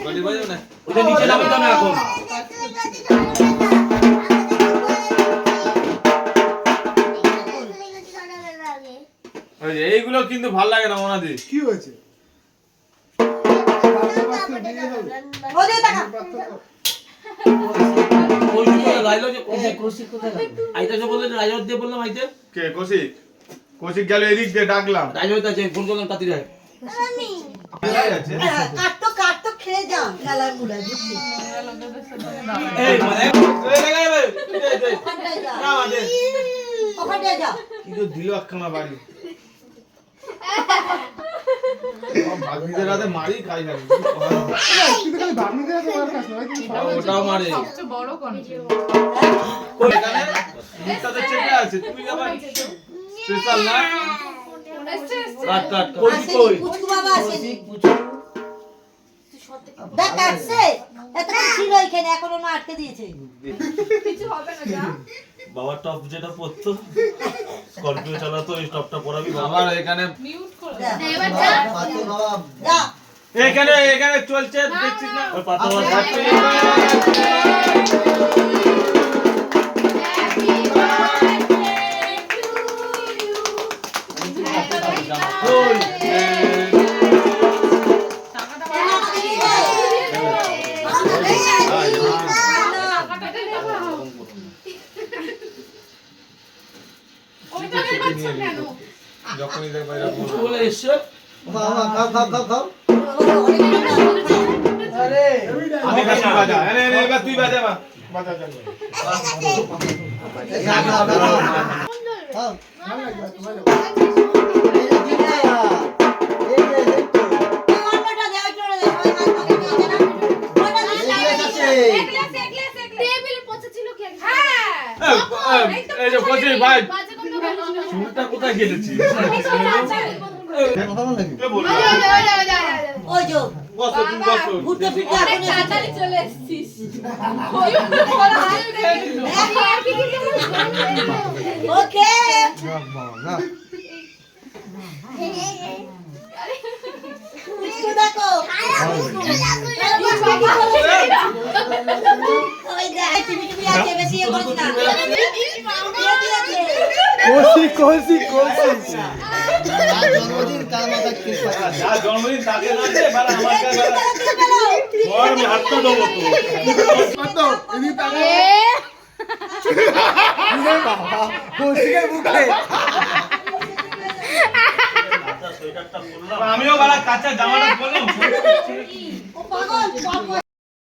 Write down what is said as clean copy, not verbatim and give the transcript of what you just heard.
বাড়ি বাজে না ওটা নিচে নামে দাও না এখন ওই যে এইগুলো কিন্তু ভালো লাগে না মোনাদি। কি হয়েছে? ওরে টাকা লাইলো যে কোশি কোথায় গেল আইতা যে বললে রাজত দিয়ে বললাম আইতে কে কৌশিক? কৌশিক গেল এদিক দিয়ে ডাকলাম। রাজত আছে ফোন করলাম তাড়াতাড়ি আয় কোথায় আছে? কাট তো খেয়ে যা খেলার মুড়া বুঝলি এই মানে এই লাগা রে এই ওখানটায় যা না মানে ওখানটায় যা কি তো দিল একখানা বাড়ি। ভাগ্নিদের রাতে মারি খাই না। কিন্তু খালি ভাবনিদের আছে ওর কাছে নয় কিন্তু ওটাও মারে। সবচেয়ে বড় কন্ট্রোল এখানে নিতাতে চেপে আছে। তুমি আবার স্পেশাল না? কাট কাট কই কই পুচকু বাবা আসেনি পুচু দেখ কাটছে এত ছিল এখানে এখনো না আটকে দিয়েছে কিছু হবে না যা বাবা টপ যেটা পড়তো স্করপিও চালাতো এই টপটা পরাবি বাবা আবার এখানে মিউট করে যা এবার যা যা এখানে এখানে চলছে দেখছিস না? ওই পাতা Happy বাবা যখনই দেখবা এরকম বলে এসছে আমি কাছে বাজা আরে আরে এবার তুই বাজা বাজা যা টেবিল পচে ছিল কি হ্যাঁ এই যে কোচি ভাই বাজে কথা বলিস না চুলটা কোথায় গেলেছিস কে বললো ওই যে বসো তুমি বসো ঘুরতে ফিরতে অনেক এখন তাড়াতাড়ি চলে এসেছিস ওই বড় হাল দেখি আর কি কি ওকে পুচকু দেখো ওই দেখ টিভি টিভি আছে বেশি ইয়ে করিস না কোসি যা জন্মদিন তাকে না দে বারা আমার কাছে ওর আমি হাতটা দেবো তো কত এদিকে তাকা বাবা কোসিকে মুখে সোয়েটারটা পরলাম আমিও বারা কাঁচা জামাটা পরলাম ও পাগল